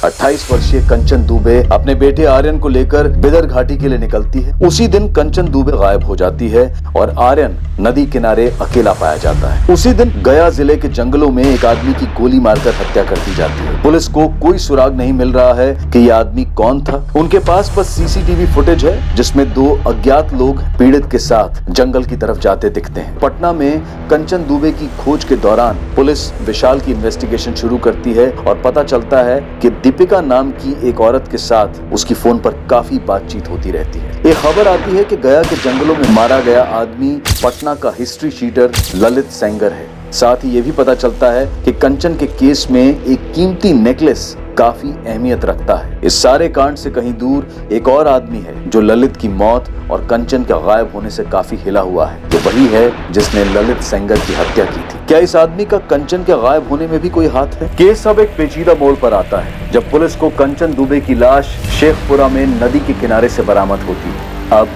28 वर्षीय कंचन दुबे अपने बेटे आर्यन को लेकर बिदर घाटी के लिए निकलती है। उसी दिन कंचन दुबे गायब हो जाती है और आर्यन नदी किनारे अकेला पाया जाता है। उसी दिन गया जिले के जंगलों में एक आदमी की गोली मारकर हत्या कर दी जाती है। पुलिस को कोई सुराग नहीं मिल रहा है कि यह आदमी कौन था। उनके पास बस सीसीटीवी फुटेज है जिसमें 2 अज्ञात लोग पीड़ित के साथ जंगल की तरफ जाते दिखते हैं। पटना में कंचन दुबे की खोज के दौरान पुलिस विशाल की इन्वेस्टिगेशन शुरू करती है और पता चलता है कि दीपिका नाम की एक औरत के साथ उसकी फोन पर काफी बातचीत होती रहती है। एक खबर आती है कि गया के जंगलों में मारा गया आदमी पटना का हिस्ट्री शीटर ललित सेंगर है। साथ ही ये भी पता चलता है कि कंचन के केस में एक कीमती नेकलेस काफी अहमियत रखता है। इस सारे कांड से कहीं दूर एक और आदमी है जो ललित की मौत और कंचन के गायब होने से काफी हिला हुआ है। ये वही है जिसने ललित सेंगर की हत्या की थी। क्या इस आदमी का कंचन के गायब होने में भी कोई हाथ है? केस अब एक पेचीदा मोड़ पर आता है जब पुलिस को कंचन दुबे की लाश शेखपुरा में नदी के किनारे से बरामद होती है। अब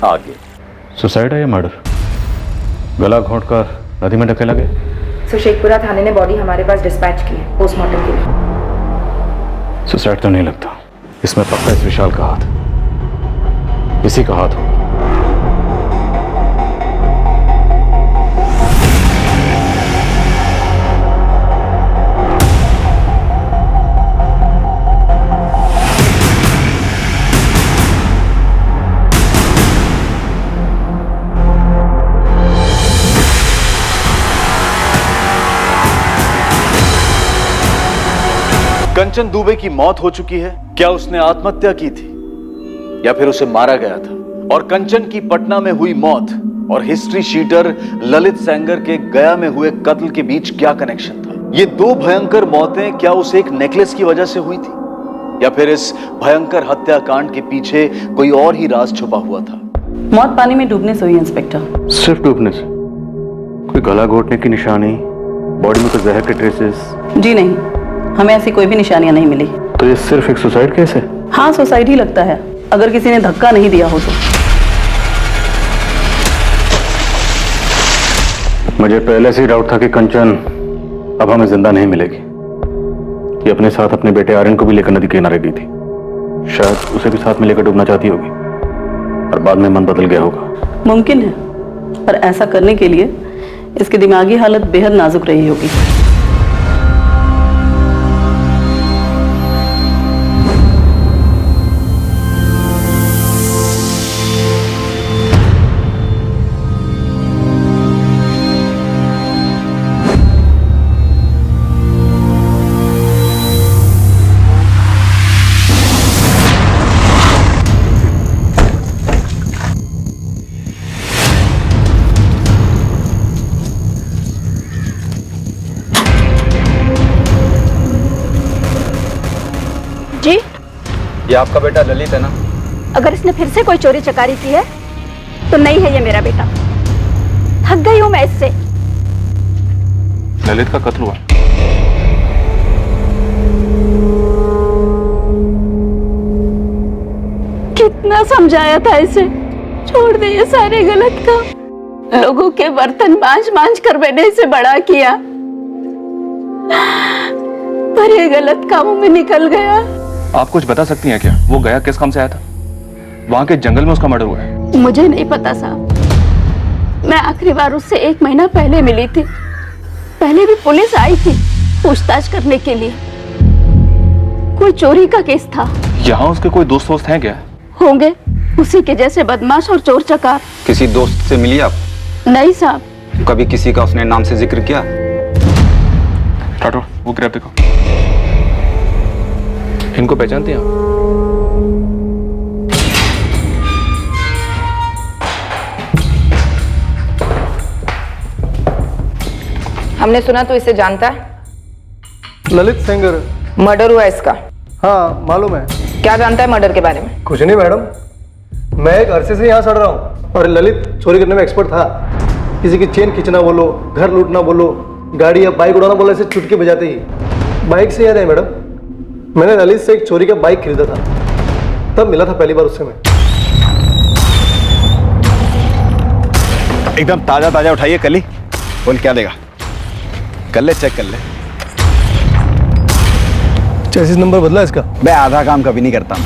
आगे सुसाइड है या मर्डर? गला घोंटकर नदी में ढकेला गया। शेखपुरा थाने ने बॉडी हमारे पास डिस्पैच की है पोस्टमार्टम के लिए। सुसाइड तो नहीं लगता, इसमें पक्का इस विशाल का हाथ, इसी का हाथ होगा। कंचन दुबे की मौत हो चुकी है। क्या उसने आत्महत्या की थी या फिर उसे मारा गया था? और कंचन की पटना में हुई मौत और हिस्ट्री शीटर ललित सेंगर के गया में हुए कत्ल के बीच क्या कनेक्शन था? ये 2 भयंकर मौतें क्या उस एक नेकलेस की वजह से हुई थी या फिर इस भयंकर हत्याकांड के पीछे कोई और ही राज छुपा हुआ था? मौत पानी में डूबने से हुई इंस्पेक्टर। सिर्फ डूबने से? कोई गला घोटने की निशानी, बॉडी में कोई जहर के ट्रेसेस? जी नहीं, हमें ऐसी कोई भी निशानियां नहीं मिली। तो ये सिर्फ एक सुसाइड केस है? हाँ, सुसाइड ही लगता है अगर किसी ने धक्का नहीं दिया हो तो। मुझे पहले से ही डाउट था कि कंचन अब हमें जिंदा नहीं मिलेगी। ये अपने साथ अपने बेटे आर्यन को भी लेकर नदी किनारे गई थी। शायद उसे भी साथ में लेकर डूबना चाहती होगी और बाद में मन बदल गया होगा। मुमकिन है, पर ऐसा करने के लिए इसकी दिमागी हालत बेहद नाजुक रही होगी। जी, ये आपका बेटा ललित है ना? अगर इसने फिर से कोई चोरी चकारी की है तो नहीं है ये मेरा बेटा। थक गई हूं मैं इससे। ललित का कत्ल हुआ? कितना समझाया था इसे, छोड़ दे ये सारे गलत काम। लोगों के बर्तन मांझ मांझ कर मैंने इसे बड़ा किया, पर ये गलत कामों में निकल गया। आप कुछ बता सकती हैं क्या? वो गया किस काम से आया था? वहां के जंगल में उसका मर्डर हुआ है। मुझे नहीं पता साहब, मैं आखिरी बार उससे 1 महीना पहले मिली थी। पहले भी पुलिस आई थी पूछताछ करने के लिए। कोई चोरी का केस था। यहाँ उसके कोई दोस्त वोस्त हैं क्या? होंगे, उसी के जैसे बदमाश और चोर चकार। किसी दोस्त से मिली आप? नहीं साहब। कभी किसी का उसने नाम से जिक्र किया? राठौर, वो ग्रैब देखो। इनको पहचानते हैं आप? हमने सुना तो इसे जानता है। ललित सेंगर। मर्डर हुआ इसका? हाँ मालूम है। क्या जानता है मर्डर के बारे में? कुछ नहीं मैडम, मैं एक अरसे से यहाँ सड़ रहा हूँ और ललित चोरी करने में एक्सपर्ट था। किसी की चेन खींचना बोलो, घर लूटना बोलो, गाड़ी या बाइक उड़ाना बोलो, ऐसे चुटकी बजाते ही। बाइक से याद है मैडम, मैंने ललित से एक चोरी का बाइक खरीदा था, तब मिला था पहली बार उससे मैं। एकदम ताजा ताजा उठाइए कल ही। बोल क्या देगा? कर ले, चेक कर ले। चेसिस नंबर बदला इसका? मैं आधा काम कभी नहीं करता,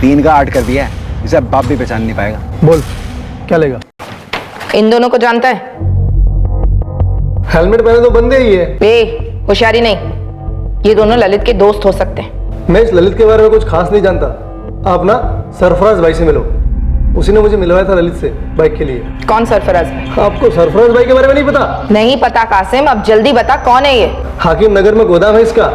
3 का 8 कर दिया है, इसे बाप भी पहचान नहीं पाएगा। बोल क्या लेगा? इन दोनों को जानता है? हेलमेट पहने तो बंदे ही है। होशियारी नहीं, ये दोनों ललित के दोस्त हो सकते हैं। मैं इस ललित के बारे में कुछ खास नहीं जानता। आप ना सरफराज भाई से मिलो, उसी ने मुझे मिलवाया था ललित से बाइक के लिए। कौन सरफराज भाई? आपको सरफराज भाई के बारे में नहीं पता? नहीं पता कासिम, अब जल्दी बता कौन है ये? हाकिम नगर में गोदाम है इसका,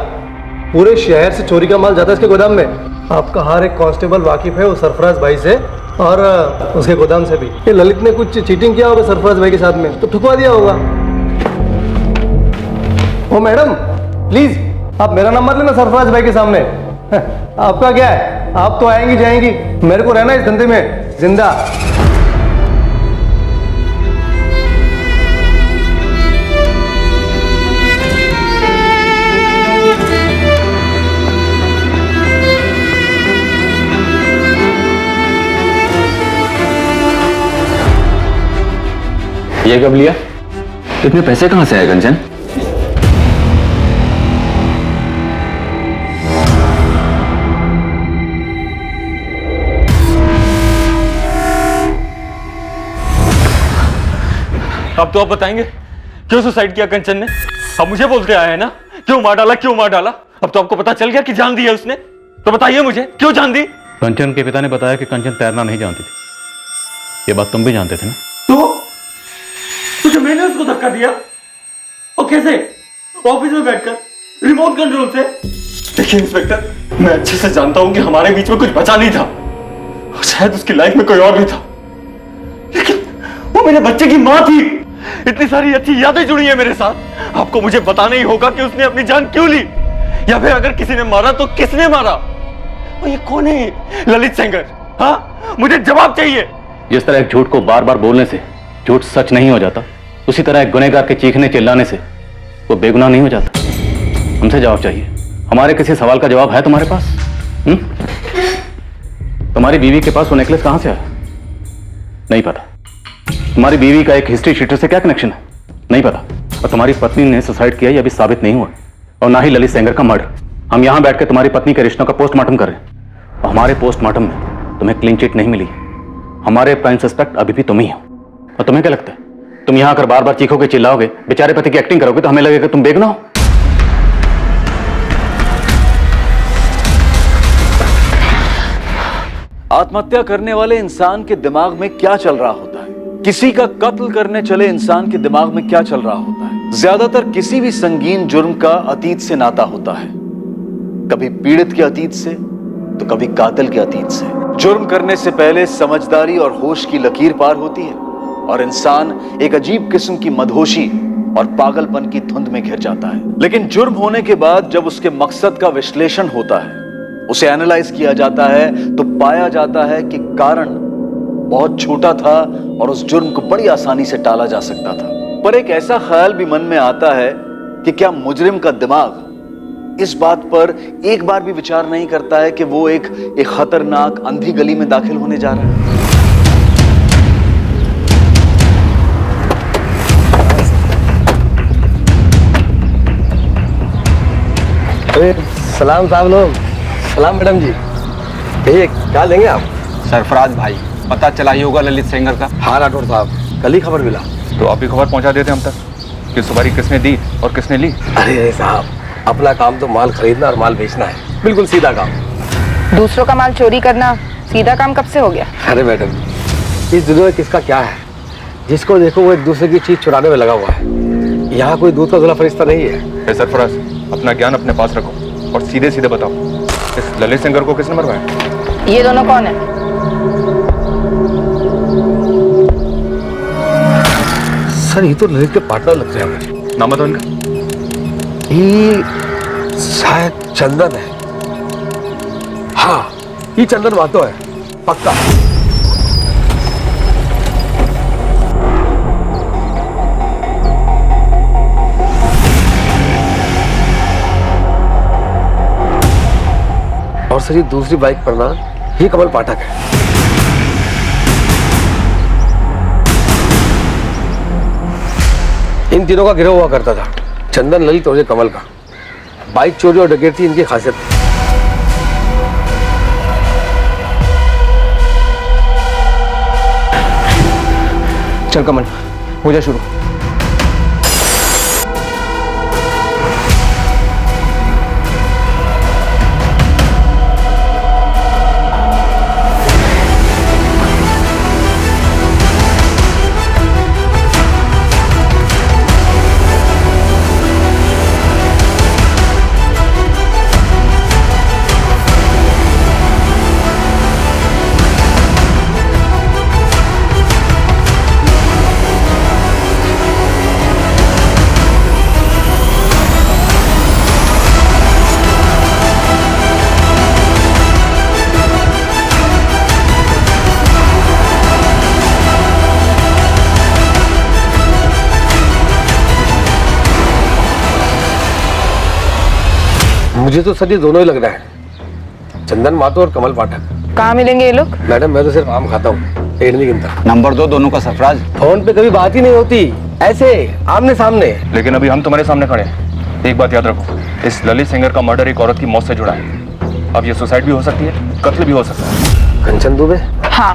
पूरे शहर से चोरी का माल जाता है इसके गोदाम में। आपका हर एक कांस्टेबल वाकिफ है वो सरफराज भाई से और उसके गोदाम से भी। ये ललित ने कुछ चीटिंग किया होगा सरफराज भाई के साथ में, तो ठुकवा दिया होगा। ओ मैडम प्लीज आप मेरा नंबर लेना सरफराज भाई के सामने। आपका क्या है, आप तो आएंगी जाएंगी, मेरे को रहना इस धंधे में जिंदा। ये कब लिया? इतने पैसे कहां से आए कंचन? अब तो आप बताएंगे क्यों सुसाइड किया कंचन ने? अब मुझे बोलते आए हैं ना, क्यों मार डाला, क्यों मार डाला? अब तो आपको पता चल गया कि जान दी है उसने, तो बताइए मुझे क्यों जान दी? कंचन के पिता ने बताया कि कंचन तैरना नहीं जानती थी, ये बात तुम भी जानते थे ना? तो जो मैंने उसको धक्का दिया, और कैसे? ऑफिस में बैठकर रिमोट कंट्रोल से। देखिए इंस्पेक्टर, मैं अच्छे से जानता हूं कि हमारे बीच में कुछ बचा नहीं था, शायद उसकी लाइफ में कोई और भी था, लेकिन वो मेरे बच्चे की मां थी। इतनी सारी अच्छी यादें जुड़ी है मेरे साथ। आपको मुझे बताना ही होगा कि उसने अपनी जान क्यों ली, या फिर अगर किसी ने मारा तो किसने मारा? और ये कौन है ललित सेंगर? हाँ, मुझे जवाब चाहिए। जिस तरह एक झूठ को बार बार बोलने से झूठ सच नहीं हो जाता, उसी तरह एक गुनहगार के चीखने चिल्लाने से वो बेगुनाह नहीं हो जाता। हमसे जवाब चाहिए। हमारे किसी सवाल का जवाब है तुम्हारे पास? तुम्हारी बीवी के पास वो नेकलेस कहां से आया? नहीं पता। तुम्हारी बीवी का एक हिस्ट्री शीटर से क्या कनेक्शन है? नहीं पता। और तुम्हारी पत्नी ने सुसाइड किया, यह अभी साबित नहीं हुआ, और ना ही ललित सेंगर का मर्डर। हम यहां बैठ के तुम्हारी पत्नी के रिश्तों का पोस्टमार्टम कर रहे हैं, और हमारे पोस्टमार्टम में तुम्हें क्लीन चिट नहीं मिली। हमारे प्राइम सस्पेक्ट अभी भी तुम ही हो। और तुम्हें क्या लगता है, तुम यहां आकर बार बार चीखोगे, चिल्लाओगे, बेचारे पति की एक्टिंग करोगे तो हमें लगेगा तुम बेगुनाह हो? आत्महत्या करने वाले इंसान के दिमाग में क्या चल रहा होता है, किसी का कत्ल करने चले इंसान के दिमाग में क्या चल रहा होता है? ज्यादातर किसी भी संगीन जुर्म का अतीत से नाता होता है, कभी पीड़ित के अतीत से तो कभी कातिल के अतीत से। जुर्म करने से पहले समझदारी और होश की लकीर पार होती है, और इंसान एक अजीब किस्म की मदहोशी और पागलपन की धुंध में घिर जाता है। लेकिन जुर्म होने के बाद जब उसके मकसद का विश्लेषण होता है, उसे एनालाइज किया जाता है, तो पाया जाता है कि कारण बहुत छोटा था और उस जुर्म को बड़ी आसानी से टाला जा सकता था। पर एक ऐसा ख्याल भी मन में आता है कि क्या मुजरिम का दिमाग इस बात पर एक बार भी विचार नहीं करता है कि वो एक खतरनाक अंधी गली में दाखिल होने जा रहा है? अरे सलाम साहब लोग, सलाम मैडम जी। भैया क्या लेंगे आप? सरफराज भाई, पता चला ही होगा ललित सेंगर का? हाँ राठौर साहब, कल ही खबर मिला। तो आप ही खबर पहुंचा देते हम तक कि सवारी किसने दी और किसने ली। अरे साहब, अपना काम तो माल खरीदना और माल बेचना है, बिल्कुल सीधा काम। दूसरों का माल चोरी करना सीधा काम कब से हो गया? अरे मैडम, इस दुनिया में किसका क्या है, जिसको देखो वो एक दूसरे की चीज चुराने में लगा हुआ है। यहाँ कोई दूध का धुला फरिश्ता नहीं है। सरफराज, अपना ज्ञान अपने पास रखो और सीधे सीधे बताओ, इस ललित सेंगर को किसने मरवाया? ये दोनों कौन है? सर ये तो ललित के पार्टनर लगते हैं मुझे। नाम बताओ इनका। ये शायद चंदन है। हाँ, ये चंदन मातो है पक्का। और सर ये दूसरी बाइक पर ना ये कमल पाठक है। इन तीनों का गिरोह हुआ करता था, चंदन, ललित और ये कमल का। बाइक चोरी और डकैती इनकी खासियत थी। चल कमल, हो जा शुरू। मुझे तो सर ये दोनों ही लग रहा है, चंदन मातो और कमल पाठक। कहाँ मिलेंगे ये लोग? मैडम मैं तो सिर्फ आम खाता हूँ, पेड़ नहीं गिनता। नंबर 2 दोनों का सरफराज। फोन पे कभी बात ही नहीं होती, ऐसे आमने सामने। लेकिन अभी हम तुम्हारे सामने खड़े हैं। एक बात याद रखो, इस ललित सिंगर का मर्डर एक औरत की मौत से जुड़ा है। अब ये सुसाइड भी हो सकती है, कत्ल भी हो सकता है। कंचन दुबे? हाँ,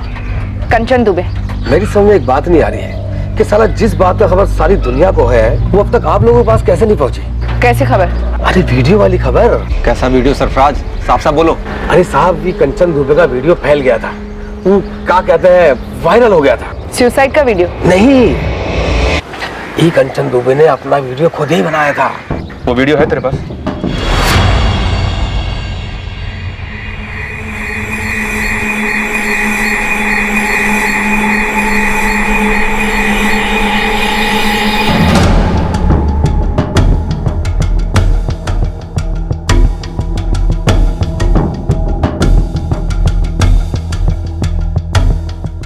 कंचन दुबे। मेरी समझ में एक बात नहीं आ रही है कि साला जिस बात का खबर सारी दुनिया को है वो अब तक आप लोगों के पास कैसे नहीं पहुंची? कैसे खबर? अरे वीडियो वाली खबर। कैसा वीडियो सरफराज? साफ साफ बोलो। अरे साहब ये कंचन दुबे का वीडियो फैल गया था, वो क्या कहते हैं वायरल हो गया था। सुसाइड का वीडियो? नहीं, ये कंचन दुबे ने अपना वीडियो खुद ही बनाया था। वो वीडियो है तेरे पास?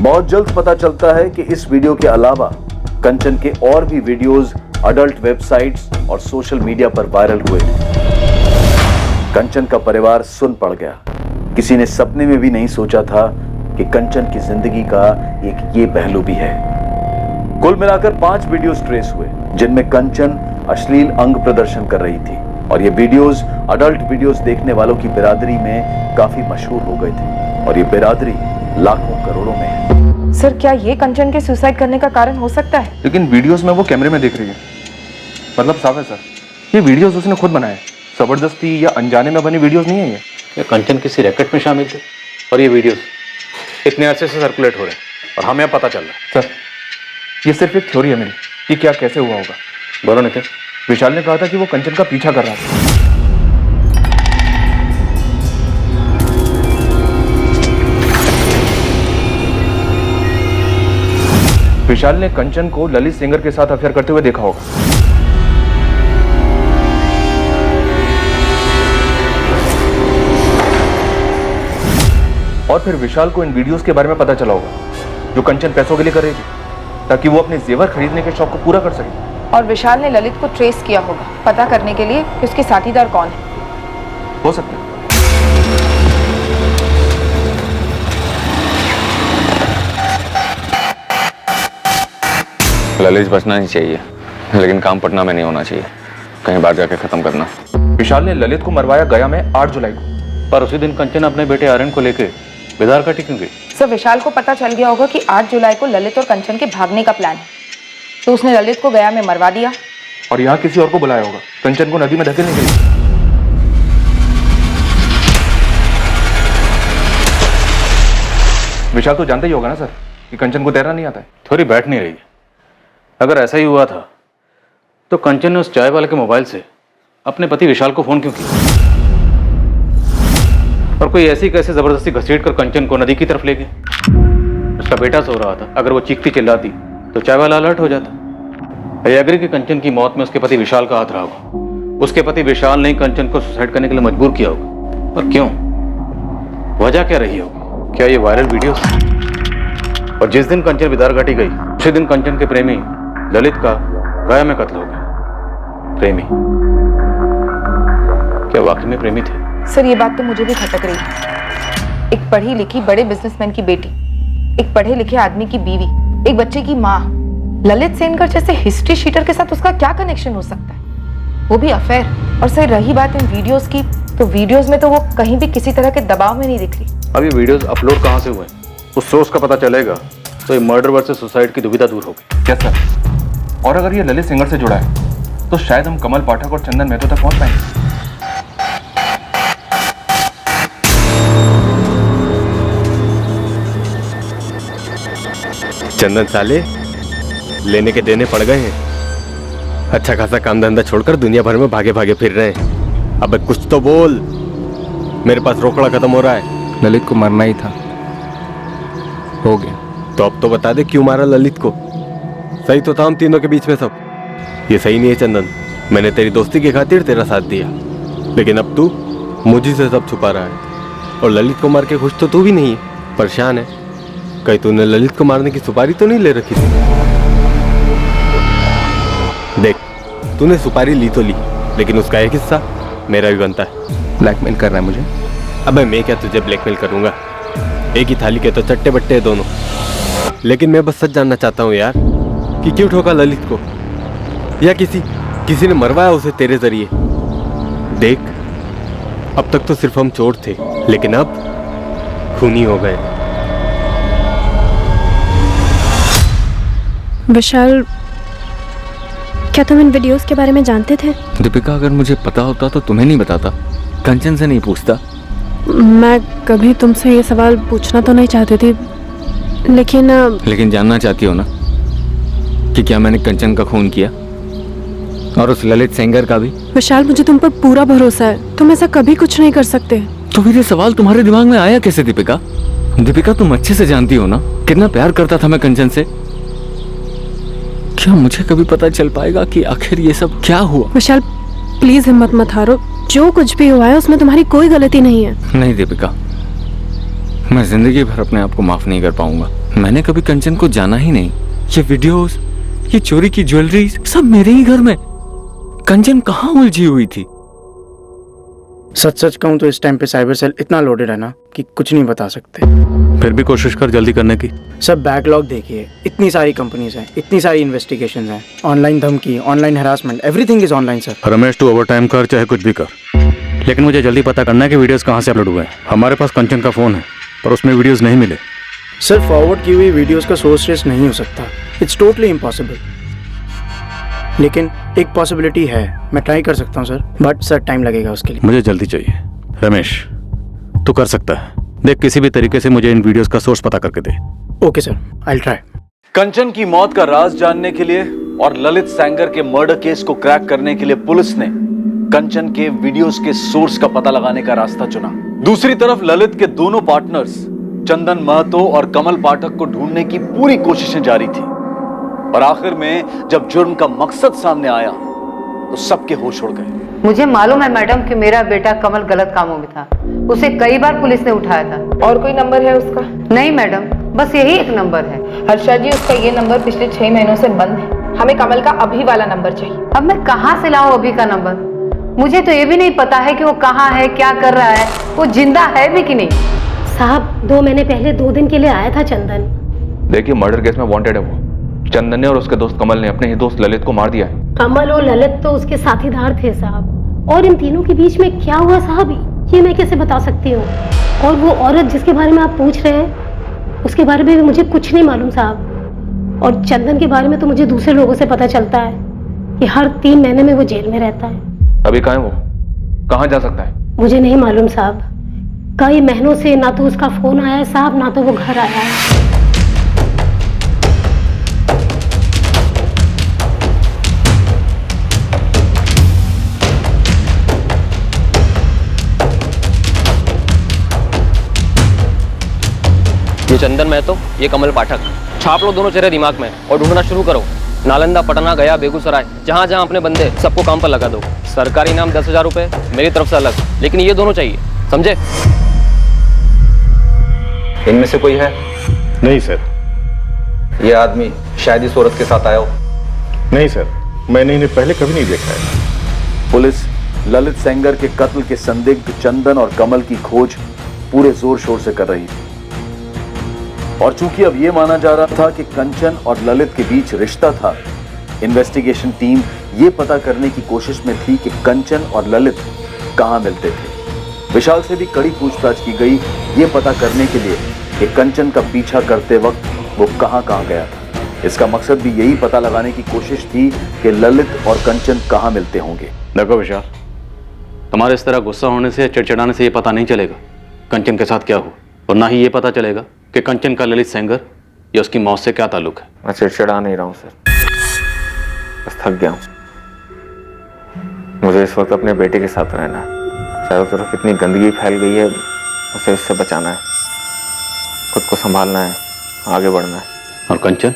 बहुत जल्द पता चलता है कि इस वीडियो के अलावा कंचन के और भी वीडियोस अडल्ट वेबसाइट्स और सोशल मीडिया पर वायरल हुए। कंचन का परिवार सुन पड़ गया। किसी ने सपने में भी नहीं सोचा था कि कंचन की जिंदगी का एक ये पहलू भी है। कुल मिलाकर 5 वीडियोस ट्रेस हुए जिनमें कंचन अश्लील अंग प्रदर्शन कर रही थी और ये वीडियोस अडल्ट वीडियोस देखने वालों की बिरादरी में काफी मशहूर हो गए थे और ये बिरादरी लाखों करोड़ों में है। सर क्या ये कंचन के सुसाइड करने का कारण हो सकता है? लेकिन वीडियोस में वो कैमरे में देख रही है, मतलब साफ है सर, ये वीडियोस उसने खुद बनाए। जबरदस्ती या अनजाने में बनी वीडियोस नहीं है ये कंचन किसी रैकेट में शामिल थे और ये वीडियोस इतने अरसे से सर्कुलेट हो रहे हैं और हमें पता चल रहा है। सर ये सिर्फ एक थ्योरी है मेरी, ये क्या कैसे हुआ होगा। बोलो नितिन। विशाल ने कहा था कि वो कंचन का पीछा कर रहा था। विशाल ने कंचन को ललित सिंगर के साथ अफेयर करते हुए देखा होगा। और फिर विशाल को इन वीडियोस के बारे में पता चला होगा जो कंचन पैसों के लिए कर रही थी, ताकि वो अपने जेवर खरीदने के शौक को पूरा कर सके। और विशाल ने ललित को ट्रेस किया होगा पता करने के लिए कि उसके साथीदार कौन है। हो सकता है। ललित बचना ही चाहिए, लेकिन काम पटना में नहीं होना चाहिए, कहीं बाहर जाके खत्म करना। विशाल ने ललित को मरवाया गया में 8 जुलाई को, पर उसी दिन कंचन अपने बेटे आर्यन को लेके बेदार घाटी क्यों गई? सर विशाल को पता चल गया होगा कि 8 जुलाई को ललित और कंचन के भागने का प्लान है, तो उसने ललित को गया में मरवा दिया और यहाँ किसी और को बुलाया होगा कंचन को नदी में धकेलने के लिए। विशाल तो जानता ही होगा ना सर कि कंचन को तैरना नहीं आता है। थोड़ी बैठ नहीं रही है। अगर ऐसा ही हुआ था तो कंचन ने उस चाय वाले के मोबाइल से अपने पति विशाल को फोन क्यों किया? और कोई ऐसी कैसे जबरदस्ती घसीट कर कंचन को नदी की तरफ ले गया? उसका बेटा सो रहा था, अगर वो चीखती चिल्लाती तो चाय वाला अलर्ट हो जाता। आई एग्री कि कंचन की मौत में उसके पति विशाल का हाथ रहा होगा। उसके पति विशाल ने कंचन को सुसाइड करने के लिए मजबूर किया होगा, पर क्यों? वजह क्या रही होगी? क्या ये वायरल वीडियो? और जिस दिन कंचन बेदार घाटी गई उसी दिन कंचन के प्रेमी ललित का गया में कत्ल हो गया। प्रेमी? क्या वाकई में प्रेमी थे? सर ये बात तो मुझे भी खटक रही है। एक पढ़ी लिखी बड़े बिजनेसमैन की बेटी, एक पढ़े लिखे आदमी की बीवी, एक बच्चे की माँ, ललित सेनकर जैसे हिस्ट्री शीटर के साथ उसका क्या कनेक्शन हो सकता है? वो भी अफेयर। और सर रही बात इन वीडियोस की, तो वीडियोस में तो वो कहीं भी किसी तरह के दबाव में नहीं दिख रही। अब ये वीडियोस अपलोड कहाँ से हुए? उस सोर्स का पता चलेगा तो ये मर्डर वर्सेस सुसाइड की दुविधा दूर होगी। क्या सर? और अगर ये ललित सेंगर से जुड़ा है तो शायद हम कमल पाठक और चंदन महतो तक पहुंच पाएंगे। चंदन साले लेने के देने पड़ गए हैं। अच्छा खासा काम धंधा छोड़कर दुनिया भर में भागे भागे फिर रहे हैं। अबे कुछ तो बोल, मेरे पास रोकड़ा खत्म हो रहा है। ललित को मरना ही था, हो गया। तो अब तो बता दे क्यों मारा ललित को। सही तो था हम तीनों के बीच में सब। ये सही नहीं है चंदन, मैंने तेरी दोस्ती की खातिर तेरा साथ दिया, लेकिन अब तू मुझी से सब छुपा रहा है। और ललित को मार के खुश तो तू भी नहीं है, परेशान है। कहीं तूने ललित को मारने की सुपारी तो नहीं ले रखी थी? देख, तूने सुपारी ली तो ली, लेकिन उसका एक हिस्सा मेरा भी बनता है। ब्लैकमेल कर रहा है मुझे? अबे मैं क्या तुझे ब्लैकमेल करूंगा, एक ही थाली के तो चट्टे बट्टे हैं दोनों। लेकिन मैं बस सच जानना चाहता हूँ यार कि क्यों ठोका ललित को, या किसी ने मरवाया उसे तेरे जरिए। देख, अब तक तो सिर्फ हम चोर थे, लेकिन अब खूनी हो गए। विशाल, क्या तुम इन वीडियोस के बारे में जानते थे? दीपिका, अगर मुझे पता होता तो तुम्हें नहीं बताता, कंचन से नहीं पूछता। मैं कभी तुमसे ये सवाल पूछना तो नहीं चाहती थी, लेकिन जानना चाहती हो ना कि क्या मैंने कंचन का खून किया, और उस ललित सेंगर का भी? विशाल, मुझे तुम पर पूरा भरोसा है, तुम ऐसा कभी कुछ नहीं कर सकते। तो फिर ये सवाल तुम्हारे दिमाग में आया कैसे दीपिका? दीपिका, तुम अच्छे से जानती हो ना कितना प्यार करता था मैं कंचन से। क्या मुझे कभी पता चल पाएगा कि आखिर ये सब क्या हुआ? विशाल, प्लीज हिम्मत मत हारो, जो कुछ भी हुआ है उसमें तुम्हारी कोई गलती नहीं है। नहीं दीपिका, मैं जिंदगी भर अपने आप को माफ नहीं कर पाऊंगा। मैंने कभी कंचन को जाना ही नहीं। ये वीडियोस, ये चोरी की ज्वेलरी, सब मेरे ही घर में। कंचन कहाँ उलझी हुई थी? सच कहूं तो इस टाइम पे साइबर सेल इतना लोडेड है ना कि कुछ नहीं बता सकते। फिर भी कोशिश कर जल्दी करने की। सब बैकलॉग देखिए, इतनी सारी कंपनीज हैं, इतनी सारी इन्वेस्टिगेशंस हैं, ऑनलाइन धमकी, online harassment, everything is online sir. Ramesh, तू ओवर टाइम कर चाहे कुछ भी कर, लेकिन मुझे जल्दी पता करना है कि वीडियोस कहाँ से अपलोड हुए हैं। हमारे पास कंचन का फोन है, पर उसमें वीडियोस नहीं मिले। सर, फॉरवर्ड की हुई वीडियोस का सोर्स ट्रेस नहीं हो सकता, इट्स टोटली इम्पॉसिबल। लेकिन एक पॉसिबिलिटी है, मैं ट्राई कर सकता हूँ सर, बट सर टाइम लगेगा उसके लिए। मुझे जल्दी चाहिए। रमेश, तू कर सकता है, देख किसी भी तरीके से मुझे इन वीडियोस का सोर्स पता करके दे। Okay sir, I will try. Kanchan की मौत का राज जानने के लिए और ललित सेंगर के मर्डर केस को क्रैक करने के लिए पुलिस ने कंचन के वीडियोस के सोर्स का पता लगाने का रास्ता चुना। दूसरी तरफ ललित के दोनों पार्टनर्स चंदन महतो और कमल पाठक को ढूंढने की पूरी कोशिशें जारी थी, और आखिर में जब जुर्म का मकसद सामने आया तो सबके होश उड़ गए। मुझे मालूम है मैडम कि मेरा बेटा कमल गलत कामों में था, उसे कई बार पुलिस ने उठाया था। और कोई नंबर है उसका? नहीं मैडम, बस यही एक नंबर है। हर्षा जी, उसका ये नंबर पिछले 6 महीनों से बंद है। हमें कमल का अभी वाला नंबर चाहिए। अब मैं कहाँ से लाऊं अभी का नंबर? मुझे तो ये भी नहीं पता है कि वो कहाँ है, क्या कर रहा है, वो जिंदा है भी कि नहीं। साहब, 2 महीने पहले 2 दिन के लिए आया था चंदन। देखिए, मर्डर केस में वांटेड है वो। चंदन ने और उसके दोस्त कमल ने अपने ही दोस्त ललित को मार दिया है। कमल और ललित तो उसके साथीदार थे साहब, और इन तीनों के बीच में क्या हुआ साहब, ये मैं कैसे बता सकती हूँ। और वो औरत जिसके बारे में आप पूछ रहे हैं, उसके बारे में भी मुझे कुछ नहीं मालूम साहब। और चंदन के बारे में तो मुझे दूसरे लोगों से पता चलता है कि हर 3 महीने में वो जेल में रहता है। अभी कहाँ है वो? कहाँ जा सकता है? मुझे नहीं मालूम साहब, कई महीनों से ना तो उसका फोन आया है साहब, ना तो वो घर आया है। ये चंदन महतो, ये कमल पाठक। छाप लो दोनों चेहरे दिमाग में और ढूंढना शुरू करो। नालंदा, पटना, गया, बेगूसराय, जहाँ जहाँ अपने बंदे, सबको काम पर लगा दो। सरकारी इनाम 10,000 रुपए मेरी तरफ से अलग, लेकिन ये दोनों चाहिए, समझे? इनमें से कोई है? नहीं सर। ये आदमी शायद इस औरत के साथ आया हो। नहीं सर, मैंने इन्हें पहले कभी नहीं देखा है। पुलिस ललित सेंगर के कत्ल के संदिग्ध चंदन और कमल की खोज पूरे जोर शोर से कर रही थी, और चूंकि अब यह माना जा रहा था कि कंचन और ललित के बीच रिश्ता था, इन्वेस्टिगेशन टीम यह पता करने की कोशिश में थी कि कंचन और ललित कहां मिलते थे। विशाल से भी कड़ी पूछताछ की गई, यह पता करने के लिए कि कंचन का पीछा करते वक्त वो कहां कहां गया था। इसका मकसद भी यही पता लगाने की कोशिश थी कि ललित और कंचन कहां मिलते होंगे। देखो विशाल, तुम्हारे इस तरह गुस्सा होने से, चिड़चिड़ाने से ये पता नहीं चलेगा कंचन के साथ क्या हुआ, और ना ही ये पता चलेगा कि कंचन का ललित सेंगर या उसकी मौत से क्या ताल्लुक है। मैं चिड़चिड़ा नहीं रहा हूँ सर, बस थक गया हूँ। मुझे इस वक्त अपने बेटे के साथ रहना है। चारों तरफ इतनी गंदगी फैल गई है, उसे इससे बचाना है, खुद को संभालना है, आगे बढ़ना है। और कंचन?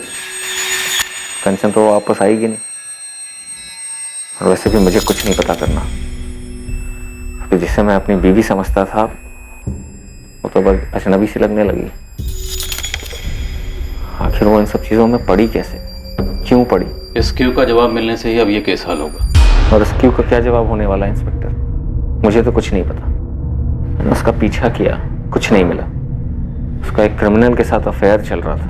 कंचन तो वापस आएगी नहीं, और वैसे भी मुझे कुछ नहीं पता करना। अभी जिसे मैं अपनी बीवी समझता था वो तो बस अजनबी सी लगने लगी। आखिर वो इन सब चीजों में पड़ी कैसे, क्यों पड़ी? इस क्यू का जवाब मिलने से ही अब ये केस हल होगा। और इस क्यू का क्या जवाब होने वाला है इंस्पेक्टर? मुझे तो कुछ नहीं पता। मैंने उसका पीछा किया, कुछ नहीं मिला। उसका एक क्रिमिनल के साथ अफेयर चल रहा था,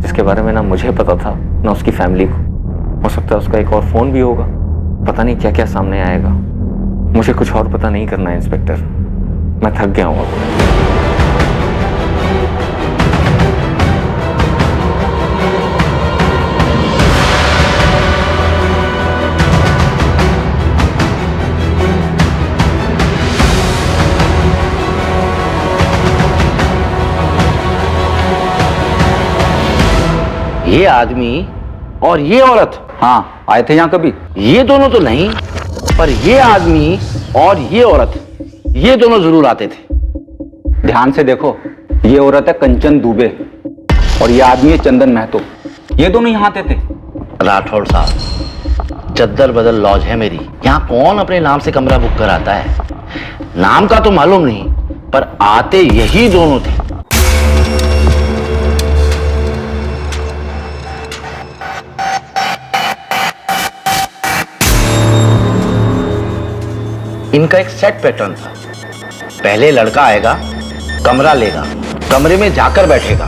जिसके बारे में ना मुझे पता था ना उसकी फैमिली को। हो सकता है उसका एक और फोन भी होगा, पता नहीं क्या क्या सामने आएगा। मुझे कुछ और पता नहीं करना है इंस्पेक्टर, मैं थक गया हूँ अब। ये आदमी और ये औरत, हाँ आए थे यहाँ कभी? ये दोनों तो नहीं, पर ये आदमी और ये औरत, ये दोनों जरूर आते थे। ध्यान से देखो, ये औरत है कंचन दुबे और ये आदमी है चंदन महतो। ये दोनों यहाँ आते थे। राठौड़ साहब, चद्दर बदल लॉज है मेरी, यहाँ कौन अपने नाम से कमरा बुक कराता है? नाम का तो मालूम नहीं, पर आते यही दोनों थे। इनका एक सेट पैटर्न था। पहले लड़का आएगा, कमरा लेगा, कमरे में जाकर बैठेगा,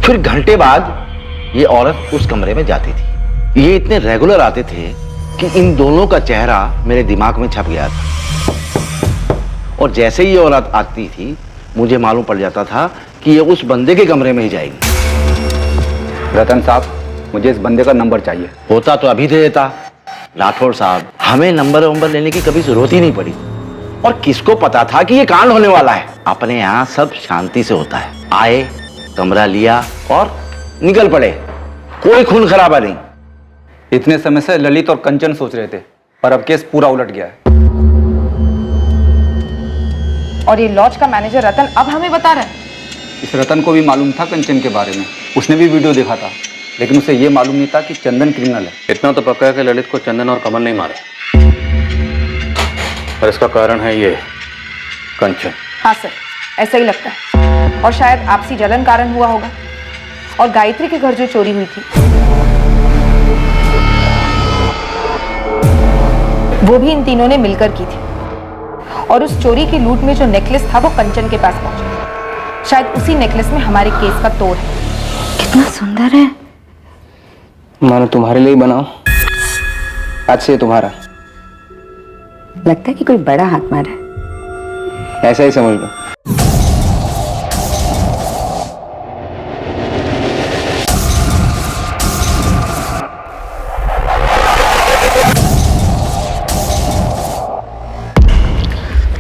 फिर घंटे बाद ये औरत उस कमरे में जाती थी। ये इतने रेगुलर आते थे कि इन दोनों का चेहरा मेरे दिमाग में छप गया था। और जैसे ही ये औरत आती थी, मुझे मालूम पड़ जाता था कि ये उस बंदे के कमरे में ही जाएगी। रतन साहब, मुझे इस बंदे का नंबर चाहिए। होता तो अभी दे देता। राठौड़ साहब, हमें नंबर लेने की कभी जरूरत ही नहीं पड़ी। और किसको पता था कि ये कांड होने वाला है? अपने यहाँ सब शांति से होता है। आए, कमरा लिया और निकल पड़े, कोई खून खराबा नहीं। इतने समय से ललित और कंचन सोच रहे थे, पर अब केस पूरा उलट गया है। और ये लॉज का मैनेजर रतन अब हमें बता रहा है। इस रतन को भी मालूम था कंचन के बारे में, उसने भी वीडियो देखा था, लेकिन उसे यह मालूम नहीं था कि चंदन क्रिमिनल है। इतना तो पक्का है कि ललित को चंदन और कमल नहीं मारे, और इसका कारण है ये कंचन। हाँ सर, ऐसा ही लगता है। और शायद आपसी जलन कारण हुआ होगा। और गायत्री के घर जो चोरी हुई थी, वो भी इन तीनों ने मिलकर की थी। और उस चोरी की लूट में जो नेकलेस था वो कंचन के पास पहुंचा। शायद उसी नेकलेस में हमारे केस का तोड़ है। कितना सुंदर है। मानो तुम्हारे लिए ही बनाओ, आज से तुम्हारा। लगता है कि कोई बड़ा हाथ मारा है। ऐसा ही समझ लो।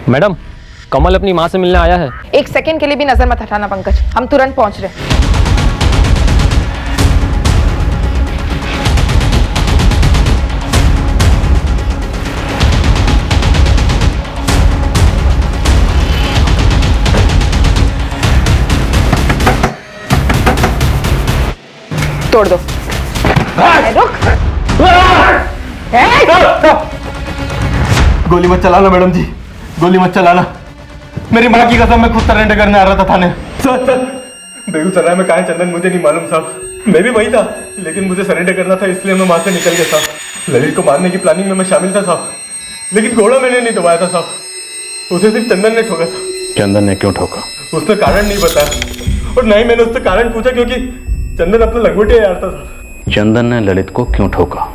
मैडम, कमल अपनी माँ से मिलने आया है। एक सेकंड के लिए भी नजर मत हटाना पंकज, हम तुरंत पहुंच रहे हैं। तोड़ दो। रुक। गोली मत चलाना मैडम जी, गोली मत चलाना। मेरी माँ की कसम, मैं खुद सरेंडर करने आ रहा था थाने। सर, बेगूसराय में कहाँ है चंदन मुझे नहीं मालूम साहब। मैं भी वही था, लेकिन मुझे सरेंडर करना था, इसलिए मैं वहां से निकल गया साहब। ललित को मारने की प्लानिंग में मैं शामिल था साहब, लेकिन घोड़ा मैंने नहीं दबाया था साहब। उसे सिर्फ चंदन ने ठोका था। चंदन ने क्यों ठोका? उसने कारण नहीं बताया, और ना ही मैंने उससे कारण पूछा, क्योंकि चंदन अपना लंगोटिया यार था साहब। चंदन ने ललित को क्यों ठोका?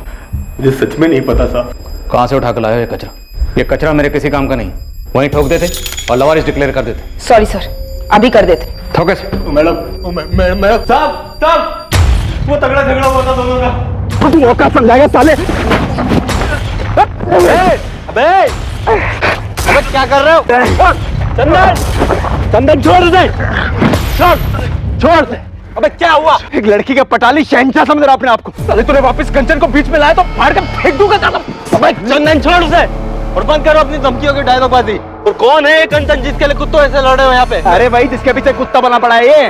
मुझे सच में नहीं पता साहब। कहाँ से उठा कर लाया ये कचरा? ये कचरा मेरे किसी काम का नहीं, वहीं ठोक देते और लवारिस डिक्लेयर कर देते। सॉरी सर, अभी कर देते। फोकस। मैडम मैडम साहब वो तगड़ा झगड़ा हुआ था दोनों का। तू औकात समझाएगा साले। अबे क्या कर रहे हो? चंदन छोड़ दे, छोड़ दे। अबे क्या हुआ? एक लड़की का पटाली शहंशाह समझ रहा अपने आप को। साले तूने वापस कंचन को बीच में लाया तो फाड़ के फेंक दूंगा साला। अबे चंदन छोड़ दे और बंद करो अपनी धमकियों की डायलॉगबाजी। और कौन है ये कंचन जिसके लिए कुत्तों ऐसे लड़ रहे हो यहाँ पे? अरे भाई जिसके पीछे कुत्ता बना पड़ा है ये,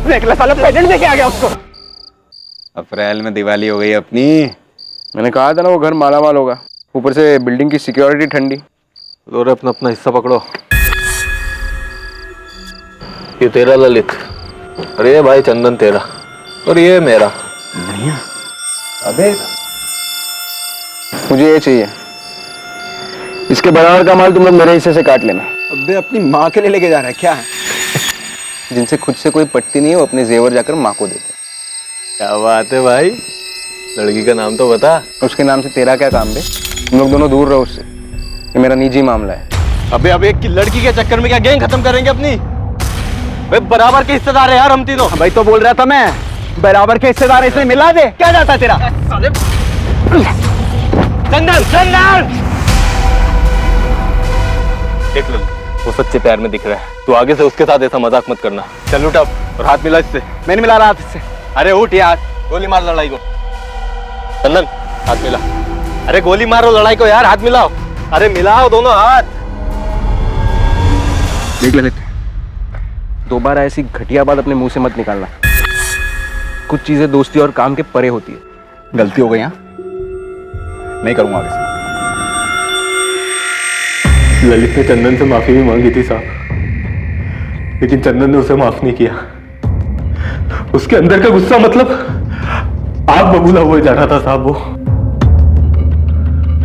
देख ले साला प्रेजेंट देके आ गया उसको। अप्रैल में दिवाली हो गई अपनी। मैंने कहा था ना वो घर मालामाल होगा, ऊपर से बिल्डिंग की सिक्योरिटी ठंडी। और अपना अपना हिस्सा पकड़ो। ये तेरा ललित, अरे भाई चंदन तेरा, और ये मेरा। नहीं अबे मुझे ये चाहिए, इसके बराबर का माल तुम लोग मेरे हिस्से से काट लेना। अबे अपनी माँ के लिए लेके जा रहा है क्या? जिनसे खुद से कोई पटती नहीं है वो अपने जेवर जाकर माँ को देते। क्या बात है भाई, लड़की का नाम तो बता। उसके नाम से तेरा क्या काम बे? तुम लोग दोनों दूर रहो उससे, ये मेरा निजी मामला है। अबे एक लड़की के चक्कर में क्या गैंग खत्म करेंगे अपनी? भाई बराबर के हिस्सेदार है यार हम तीनों। भाई तो बोल रहा था मैं, बराबर के हिस्सेदार इसमें मिला दे। क्या जाता तेरा? चंदन चंदन देख लो, वो सच्चे प्यार में दिख रहा है। तू आगे से उसके साथ ऐसा मजाक मत करना। चल उठ अब और हाथ मिला इससे। मैं नहीं मिला रहा हाथ इससे। अरे उठ यार, गोली मार लड़ाई को। चंदन हाथ मिला। अरे गोली मारो लड़ाई को यार, हाथ मिलाओ। अरे मिलाओ दोनों हाथ। देख ललित, दोबारा ऐसी घटिया बात अपने मुंह से मत निकालना। कुछ चीजें दोस्ती और काम के परे होती है। गलती हो गई यहाँ, नहीं करूंगा आगे से। ललित ने चंदन से माफी भी मांगी थी साहब, लेकिन चंदन ने उसे माफ नहीं किया। उसके अंदर का गुस्सा मतलब आग बबूला हुए जा रहा था साहब वो।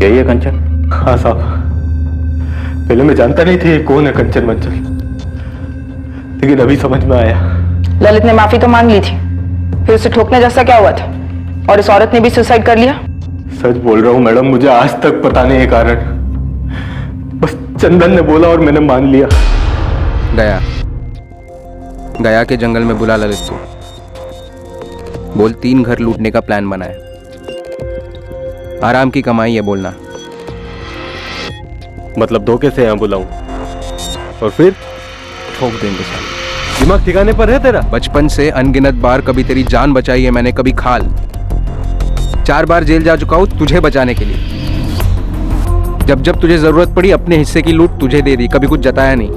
यही है कंचन? हाँ साहब, पहले मैं जानता नहीं थी कौन है कंचन मंचल, लेकिन अभी समझ में आया। ललित ने माफी तो मांग ली थी, फिर उसे ठोकने जैसा क्या हुआ था? और इस औरत ने भी सुसाइड कर लिया? सच बोल रहा हूँ मैडम, मुझे आज तक पता नहीं है कारण। बस चंदन ने बोला और मैंने मान लिया। गया के जंगल में बुला ललित को, बोल 3 घर लूटने का प्लान बना है। आराम की कमाई है बोलना। मतलब धोखे से यहाँ बुलाऊं और फिर ठोक देंगे साहब। दिमाग ठिकाने पर है तेरा? बचपन से अनगिनत बार कभी तेरी जान बचाई है मैंने, कभी खाल। 4 बार जेल जा चुका हूं तुझे बचाने के लिए। जब जब तुझे जरूरत पड़ी अपने हिस्से की लूट तुझे दे दी, कभी कुछ जताया नहीं।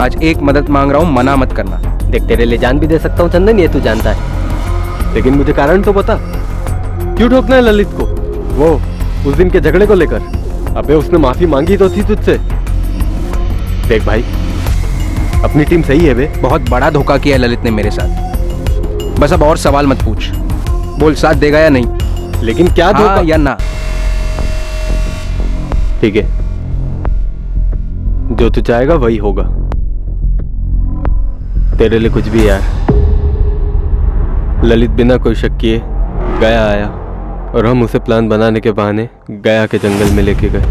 आज एक मदद मांग रहा हूं, मना मत करना। देख तेरे लिए जान भी दे सकता हूँ चंदन, ये तू जानता है, लेकिन मुझे कारण तो बता, क्यों ठोकना है ललित को? वो उस दिन के झगड़े को लेकर। अबे उसने माफी मांगी तो थी तुझसे। देख भाई, अपनी टीम सही है बे। बहुत बड़ा धोखा किया है ललित ने मेरे साथ। बस अब और सवाल मत पूछ, बोल साथ देगा या नहीं। लेकिन क्या हाँ धोखा या ना? ठीक है, जो तू चाहेगा वही होगा। तेरे लिए कुछ भी यार। ललित बिना कोई शक किए गया आया और हम उसे प्लान बनाने के बहाने गया के जंगल में लेके गए।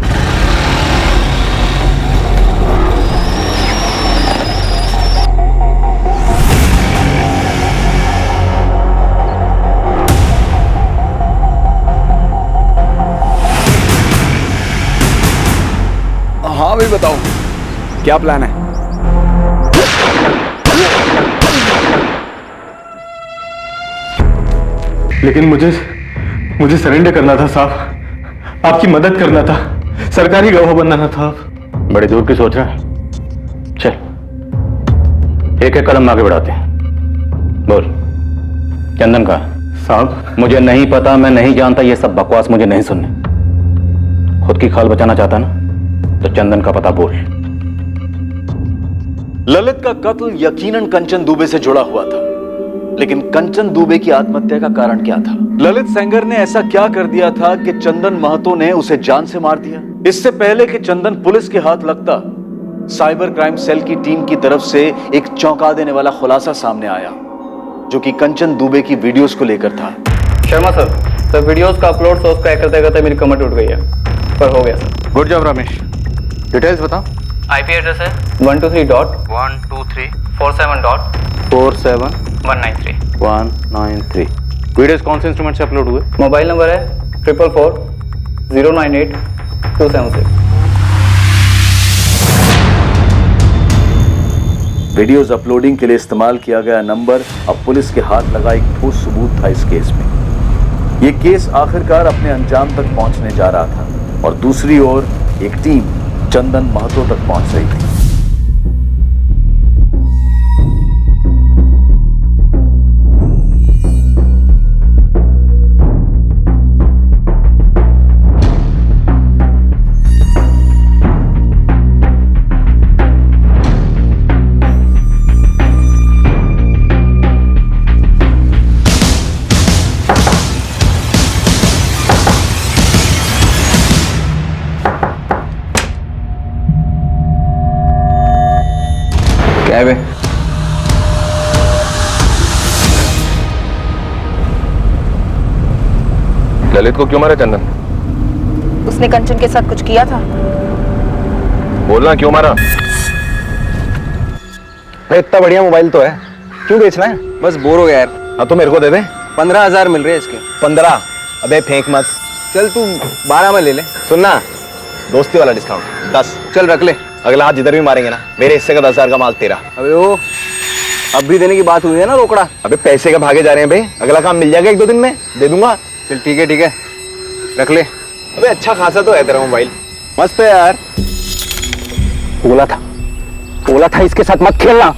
हाँ भाई बताओ, क्या प्लान है? लेकिन मुझे सरेंडर करना था साहब, आपकी मदद करना था, सरकारी गवाह बनना था। बड़ी दूर की सोच रहा है। चल एक एक कदम आगे बढ़ाते हैं। बोल चंदन का? साहब मुझे नहीं पता, मैं नहीं जानता, ये सब बकवास मुझे नहीं सुनने। खुद की खाल बचाना चाहता ना तो चंदन का पता बोल। ललित का कत्ल यकीनन कंचन दुबे से जुड़ा हुआ था, लेकिन कंचन दुबे की आत्महत्या का कारण क्या था? ललित सेंगर ने ऐसा क्या कर दिया था कि चंदन महतो ने उसे जान से मार दिया? इससे पहले कि चंदन पुलिस के हाथ लगता, साइबर क्राइम सेल की टीम की तरफ से एक चौंका देने वाला खुलासा सामने आया, जो कि कंचन दुबे की वीडियोस को लेकर था। शर्मा सर वीडियोस का अपलोड सोर्स का करते करते मेरी कमर टूट गई है, पर हो गया sir. Good job Ramesh, details बताओ। आईपी एड्रेस है 123.123.47.193 वीडियोस कौन से इंस्ट्रूमेंट से अपलोड हुए? मोबाइल नंबर है 444-098-276। वीडियोस अपलोडिंग के लिए इस्तेमाल किया गया नंबर अब पुलिस के हाथ लगा एक ठोस सबूत था इस केस में। ये केस आखिरकार अपने अंजाम तक पहुंचने जा रहा था और दूसरी ओर एक टीम चंदन महतो तक पहुंच रही थी। क्या है बे? ललित को क्यों मारा चंदन? उसने कंचन के साथ कुछ किया था। बोलना क्यों मारा? भाई इतना बढ़िया मोबाइल तो है, क्यों बेचना है? बस बोर हो गया यार। हाँ तो मेरे को दे दे। 15,000 मिल रहे हैं इसके। 15? अबे फेंक मत। चल तू 12 में ले ले। सुनना, दोस्ती वाला डिस्काउंट 10। चल रख ले। अगला हाथ जिधर भी मारेंगे ना, मेरे हिस्से का 10,000 का माल तेरा। अबे ओ, अब भी देने की बात हुई है ना रोकड़ा। अबे पैसे का भागे जा रहे हैं भाई, अगला काम मिल जाएगा 1-2 दिन में, दे दूंगा। चल ठीक है रख ले। अबे अच्छा खासा तो है तेरा मोबाइल, मस्त है यार। बोला था इसके साथ मत खेलना।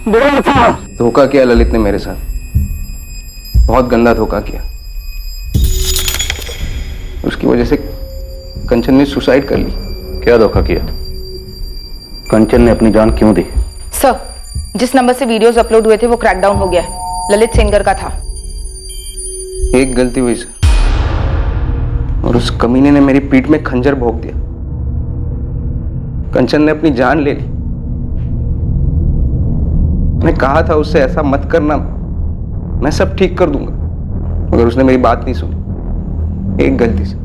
बोला था। धोखा किया ललित ने मेरे साथ, बहुत गंदा धोखा किया। उसकी वजह से कंचन ने सुसाइड कर ली। क्या धोखा किया? कंचन ने अपनी जान क्यों दी? सर, जिस नंबर से वीडियोस अपलोड हुए थे वो क्रैकडाउन हो गया है। ललित सेनगर का था। एक गलती हुई सर, और उस कमीने ने मेरी पीठ में खंजर भोंक दिया। कंचन ने अपनी जान ले ली। मैंने कहा था उससे ऐसा मत करना, मैं सब ठीक कर दूंगा, मगर उसने मेरी बात नहीं सुनी। एक गलती से,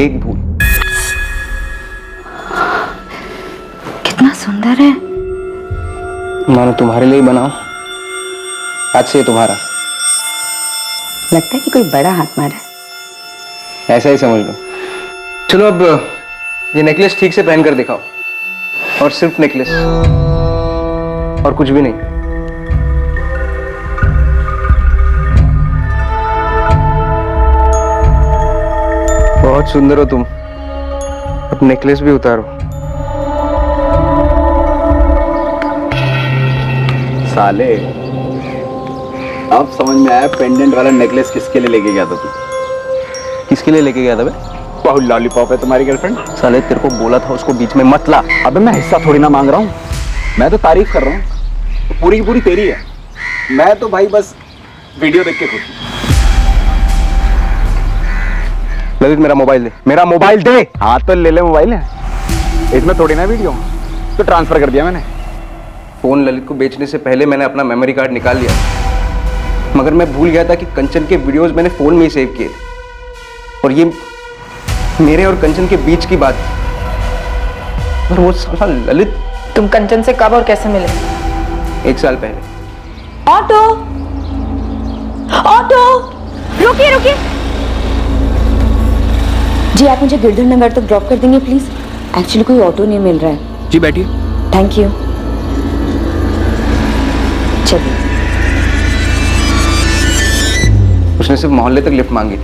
एक भूल। कितना सुंदर है। मानो तुम्हारे लिए बनाओ, आज से ये तुम्हारा। लगता है कि कोई बड़ा हाथ मारा है। ऐसा ही समझ लो। चलो अब ये नेकलेस ठीक से पहन कर दिखाओ, और सिर्फ नेकलेस और कुछ भी नहीं। बहुत सुंदर हो तुम। अब नेकलेस भी उतारो। साले, अब समझ में आया पेंडेंट वाला नेकलेस किसके लिए लेके गया था तू। किसके लिए लेके गया था बे? बहुत लॉलीपॉप है तुम्हारी गर्लफ्रेंड। साले तेरे को बोला था उसको बीच में मत ला। अबे मैं हिस्सा थोड़ी ना मांग रहा हूँ, मैं तो तारीफ कर रहा हूँ, पूरी की पूरी तेरी है। मैं तो भाई बस वीडियो देख के खुश हूँ। ललित मेरा मोबाइल दे, मेरा मोबाइल दे। हाँ तो ले ले मोबाइल, इसमें थोड़ी ना वीडियो, तो ट्रांसफर कर दिया मैंने। फोन ललित को बेचने से पहले मैंने अपना मेमोरी कार्ड निकाल लिया, मगर मैं भूल गया था कि कंचन के वीडियोस मैंने फोन में ही सेव किए थे, और ये मेरे और कंचन के बीच की बात थी। और वो साला ललित। तुम कंचन से कब और कैसे मिले? 1 साल पहले। ऑटो, ऑटो, रुकिए। जी आप मुझे गिरधर नगर तक ड्रॉप कर देंगे प्लीज? एक्चुअली कोई ऑटो नहीं मिल रहा है। जी बैठिए। Thank you. चलिए। उसने सिर्फ मोहल्ले तक लिफ्ट मांगी थी,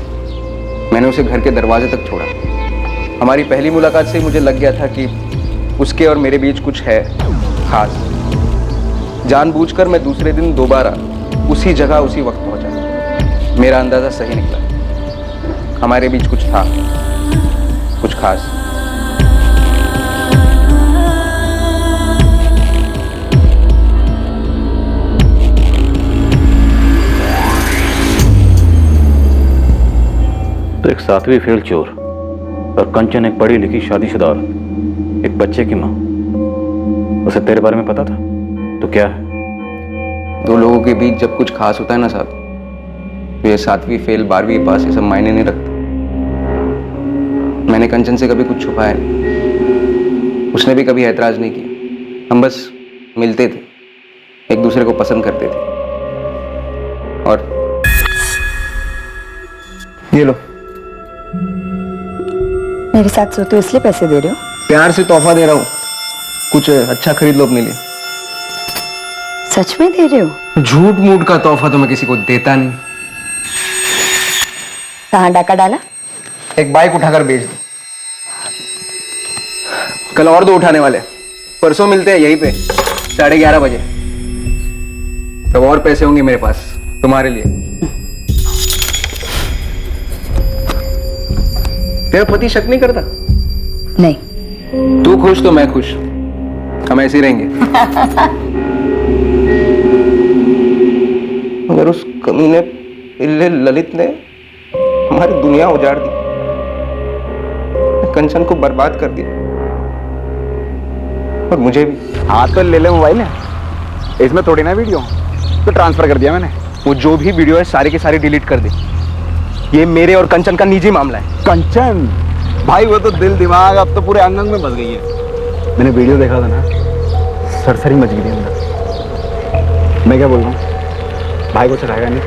मैंने उसे घर के दरवाजे तक छोड़ा। हमारी पहली मुलाकात से मुझे लग गया था कि उसके और मेरे बीच कुछ है खास। जानबूझकर मैं दूसरे दिन दोबारा उसी जगह उसी वक्त पहुंचा। मेरा अंदाजा सही निकला, हमारे बीच कुछ था, कुछ खास। तो एक 7वीं फेल चोर और कंचन एक पढ़ी लिखी शादीशुदा औरत, एक बच्चे की माँ। उसे तेरे बारे में पता था? तो क्या है? 2 लोगों के बीच जब कुछ खास होता है ना साहब, तो ये 7वीं फेल 12वीं पास ये सब मायने नहीं रखता। मैंने कंचन से कभी कुछ छुपाया नहीं, उसने भी कभी ऐतराज नहीं किया। हम बस मिलते थे, एक दूसरे को पसंद करते थे। और ये लो, मेरे साथ सोते हो इसलिए पैसे दे रहे हो? प्यार से तोहफा दे रहा हूँ, कुछ अच्छा खरीद लो अपने लिए। सच में दे रहे हो? झूठ मूठ का तोहफा तो मैं किसी को देता नहीं। कहाँ डाका डाला? एक बाइक उठाकर बेच दो। कल और 2 उठाने वाले, परसों मिलते हैं यहीं पे 11:30 बजे। तब और पैसे होंगे मेरे पास तुम्हारे लिए। तेरा पति शक नहीं करता? नहीं। तू खुश तो मैं खुश, हम ऐसे ही रहेंगे। मगर उस कमीने पिल्ले ललित ने हमारी दुनिया उजाड़ दी, कंचन को बर्बाद कर दिया और मुझे भी। हाँ तो ले ले मोबाइल है, इसमें थोड़ी ना वीडियो तो ट्रांसफर कर दिया मैंने। वो जो भी वीडियो है सारी की सारी डिलीट कर दी। ये मेरे और कंचन का निजी मामला है। कंचन भाई वो तो दिल दिमाग अब तो पूरे अंग अंग में बस गई है। मैंने वीडियो देखा था ना, सरसरी मच गई थी अंदर। मैं क्या बोल रहा हूँ, भाई को चढ़ाएगा नहीं।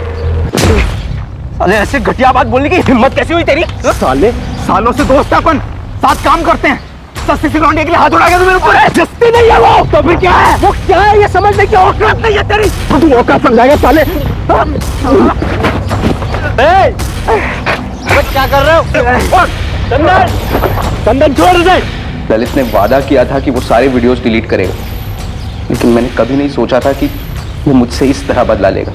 अरे ऐसे घटिया बात बोलने की हिम्मत कैसे हुई तेरी? साले सालों से दोस्त है अपन, साथ काम करते हैं। सस्ती सी लौंडे के लिए हाथ उड़ा गया तो मेरे ऊपर है। जस्ती नहीं है वो, तो फिर क्या है? वो क्या है ये समझने की औकात नहीं है तेरी। तू औकात समझाएगा साले। क्या कर रहे हो? चंदन छोड़ दे। ललित ने वादा किया था कि वो सारे वीडियोस डिलीट करेगा, लेकिन मैंने कभी नहीं सोचा था कि वो मुझसे इस तरह बदला लेगा।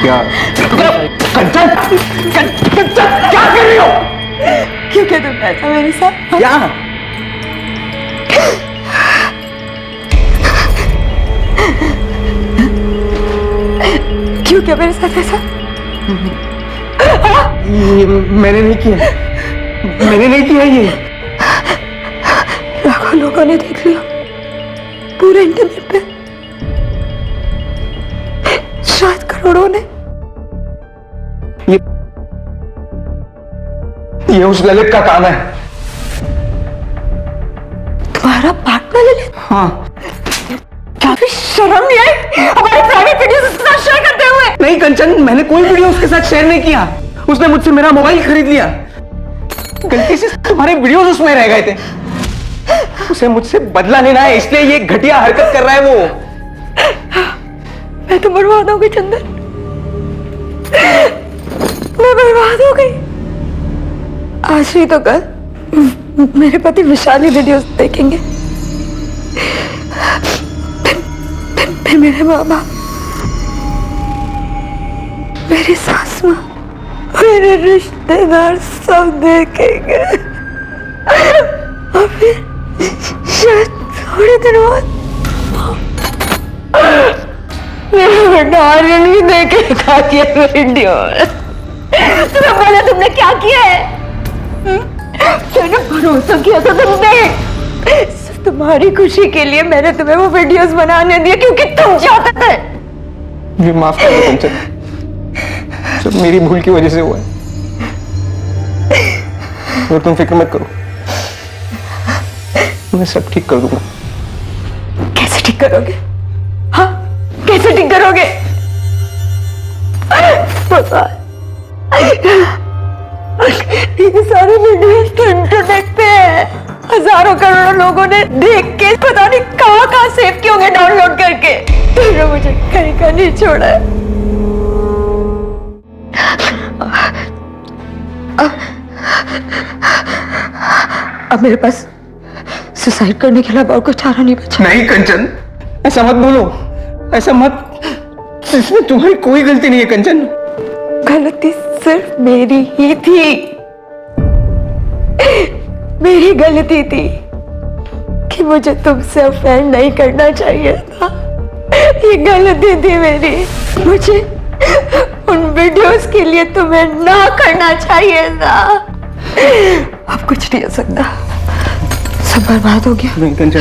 क्या कंचन, क्या कर रही हो? क्यों क्या तुम ऐसा मेरे साथ? क्या? क्यों क्या मेरे साथ ऐसा? ये मैंने नहीं किया, मैंने नहीं किया ये। लाखों लोगों ने देख लिया पूरे इंटरनेट पे, शायद करोड़ों ने। ये उस ललित का काम है। तुम्हारा पार्टनर ललित? हाँ। क्या भी शर्म नहीं आई हमारी प्राइवेट वीडियोस उसके साथ शेयर करते हुए? नहीं कंचन, मैंने कोई वीडियो उसके साथ शेयर नहीं किया। उसने मुझसे मेरा मोबाइल खरीद लिया, गलती से तुम्हारे वीडियोस उसमें रह गए थे। उसे मुझसे बदला लेना है, इसलिए ये घटिया हरकत कर रहा है वो। मैं तो बर्बाद हो गई चंदन, मैं बर्बाद हो गई। आज ही तो कल मेरे पति विशाली वीडियोस देखेंगे, फिर मेरे माँ बाप, मेरी सास माँ, मेरे रिश्तेदार सब देखेंगे। और फिर शायद थोड़े दिन बाद मेरा बेटा आर्यन भी देखेगा ये वीडियो। तुम्हें बोला तुमने क्या किया है? मैंने भरोसा किया था तुम पे, सिर्फ तुम्हारी खुशी के लिए मैंने तुम्हें वो वीडियोस बनाने दिए क्योंकि तुम चाहते थे। मुझे माफ कर दो कंचन, सब मेरी भूल की वजह से हुआ है। और तुम फिक्र मत करो, मैं सब ठीक कर दूंगा। कैसे ठीक करोगे? हाँ, कैसे ठीक करोगे? पता ये सारे वीडियोस तो इंटरनेट पे है, हजारों करोड़ों लोगों ने देख के पता नहीं कहाँ सेव किए होंगे डाउनलोड करके। तुमने मुझे कहीं का नहीं छोड़ा है। अब मेरे पास सुसाइड करने के अलावा और कोई चारा नहीं बचा। नहीं कंचन, ऐसा मत बोलो, ऐसा मत। इसमें तुम्हारी कोई गलती नहीं है कंचन। गलती सिर्फ मेरी ही थी, मेरी गलती थी कि मुझे तुमसे अफेयर नहीं करना चाहिए था। ये गलती थी मेरी, मुझे उन वीडियोस के लिए तुम्हें ना करना चाहिए था। अब कुछ नहीं हो सकता, सब बर्बाद हो गया। नहीं कंचन,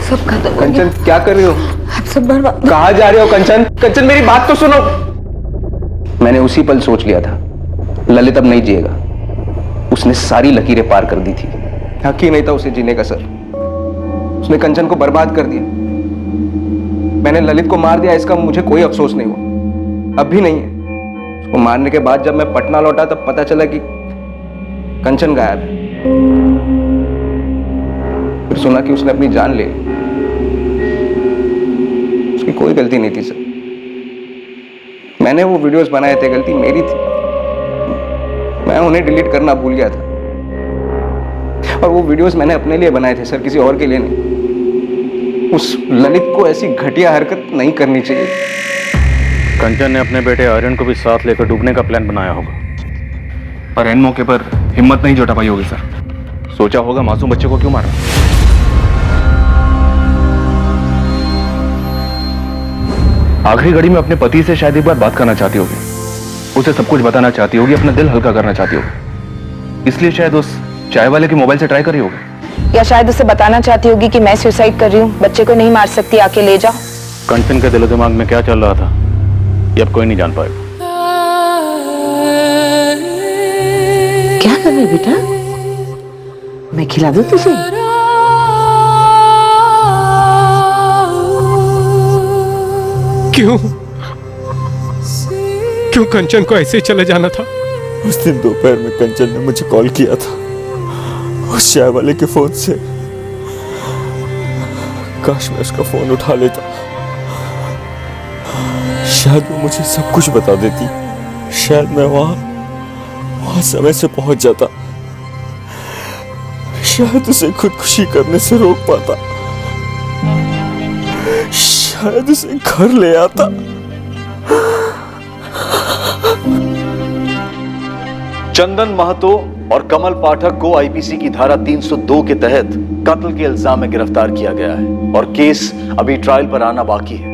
सब खत्म हो गया। कंचन क्या कर रही हो? अब सब बर्बाद। कहाँ जा रहे हो कंचन? कंचन मेरी बात तो सुनो। मैंने उसी पल सोच लिया था ललित अब नहीं जिएगा। उसने सारी लकीरें पार कर दी थी। हक ही नहीं था उसे जीने का सर। उसने कंचन को बर्बाद कर दिया। मैंने ललित को मार दिया, इसका मुझे कोई अफसोस नहीं हुआ, अब भी नहीं है। उसको मारने के बाद जब मैं पटना लौटा तब पता चला कि कंचन गायब है। फिर सुना कि उसने अपनी जान ले ली। उसकी कोई गलती नहीं थी सर। मैंने वो वीडियोस बनाए थे, गलती मेरी थी। मैं उन्हें डिलीट करना भूल गया था। और वो वीडियोस मैंने अपने लिए बनाए थे सर, किसी और के लिए नहीं। उस ललित को ऐसी घटिया हरकत नहीं करनी चाहिए। कंचन ने अपने बेटे आर्यन को भी साथ लेकर डूबने का प्लान बनाया होगा, पर इन मौके पर हिम्मत नहीं जुटा पाई होगी सर। सोचा होगा मासूम बच्चे को क्यों मारा। आखिरी घड़ी में अपने पति से शायद एक बार बात करना चाहती होगी, उसे सब कुछ बताना चाहती होगी, अपना दिल हल्का करना चाहती होगी, इसलिए शायद उस चाय वाले के मोबाइल से ट्राई कर रही होगी। या शायद उसे बताना चाहती होगी कि मैं सुसाइड कर रही हूँ, बच्चे को नहीं मार सकती, आके ले जाओ। कंचन के दिलो दिमाग में क्या चल रहा था ये अब कोई नहीं जान पाएगा। क्या कर रहे बेटा? मैं खिला दूं तुझे? क्यों क्यों कंचन को ऐसे ही चले जाना था? उस दिन दोपहर में कंचन ने मुझे कॉल किया था उस चाय वाले के फोन से। काश मैं उसका फोन उठा लेता, शायद वो मुझे सब कुछ बता देती। शायद मैं वहां समय से पहुंच जाता। शायद उसे खुदकुशी करने से रोक पाता। शायद उसे घर ले आता। चंदन महतो और कमल पाठक को आईपीसी की धारा 302 के तहत कत्ल के इल्जाम में गिरफ्तार किया गया है और केस अभी ट्रायल पर आना बाकी है।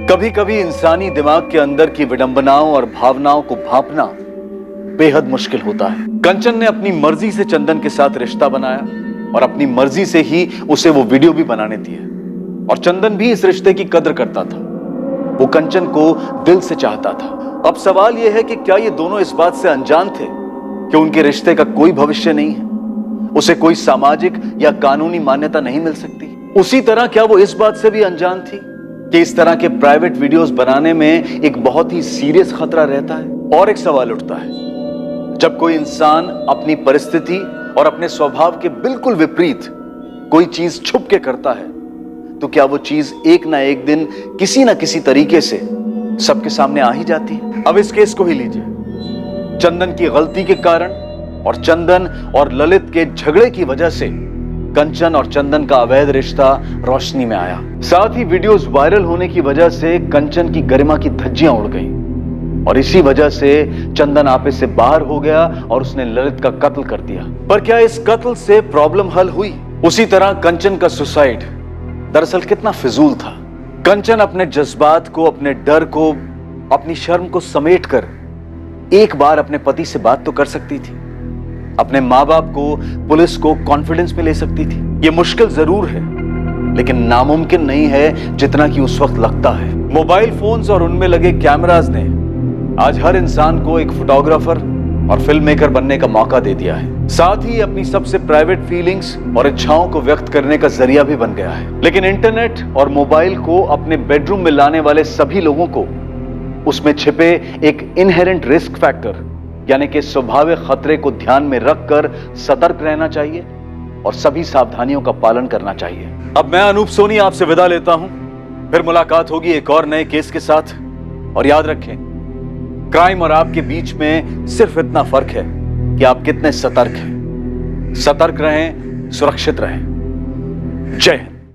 कभी कभी इंसानी दिमाग के अंदर की विडंबनाओं और भावनाओं को भांपना बेहद मुश्किल होता है। कंचन ने अपनी मर्जी से चंदन के साथ रिश्ता बनाया और अपनी मर्जी से ही उसे वो वीडियो भी बनाने दिए और चंदन भी इस रिश्ते की कद्र करता था। वो कंचन को दिल से चाहता था। अब सवाल यह है कि क्या ये दोनों इस बात से अनजान थे कि उनके रिश्ते का कोई भविष्य नहीं है, उसे कोई सामाजिक या कानूनी मान्यता नहीं मिल सकती। उसी तरह क्या वो इस बात से भी अनजान थी कि इस तरह के प्राइवेट वीडियोस बनाने में एक बहुत ही सीरियस खतरा रहता है। और एक सवाल उठता है, जब कोई इंसान अपनी परिस्थिति और अपने स्वभाव के बिल्कुल विपरीत कोई चीज छुप के करता है, तो क्या वो चीज एक ना एक दिन किसी ना किसी तरीके से सबके सामने आ ही जाती है। अब इस केस को ही लीजिए। चंदन की गलती के कारण और चंदन और ललित के झगड़े की वजह से कंचन और चंदन का अवैध रिश्ता रोशनी में आया। साथ ही वीडियोस वायरल होने की वजह से कंचन की गरिमा की धज्जियां उड़ गईं और इसी वजह से चंदन आपे से बाहर हो गया और उसने ललित का कत्ल कर दिया। पर क्या इस कत्ल से प्रॉब्लम हल हुई? उसी तरह कंचन का सुसाइड दरअसल कितना फिजूल था। कंचन अपने जज्बात को, अपने डर को, अपनी शर्म को समेटकर एक बार अपने पति से बात तो कर सकती थी, अपने माँ बाप को, पुलिस को कॉन्फिडेंस में ले सकती थी। यह मुश्किल जरूर है लेकिन नामुमकिन नहीं है जितना कि उस वक्त लगता है। मोबाइल फोन्स और उनमें लगे कैमरास ने आज हर इंसान को एक फोटोग्राफर और फिल्म मेकर बनने का मौका दे दिया है। साथ ही अपनी सबसे प्राइवेट फीलिंग्स और इच्छाओं को व्यक्त करने का जरिया भी बन गया है। लेकिन इंटरनेट और मोबाइल को अपने बेडरूम में लाने वाले सभी लोगों को उसमें छिपे एक इनहेरेंट रिस्क फैक्टर यानी कि स्वाभाविक खतरे को ध्यान में रखकर सतर्क रहना चाहिए और सभी सावधानियों का पालन करना चाहिए। अब मैं अनूप सोनी आपसे विदा लेता हूं, फिर मुलाकात होगी एक और नए केस के साथ। और याद रखें, क्राइम और आपके बीच में सिर्फ इतना फर्क है कि आप कितने सतर्क हैं। सतर्क रहें, सुरक्षित रहें। जय हिंद।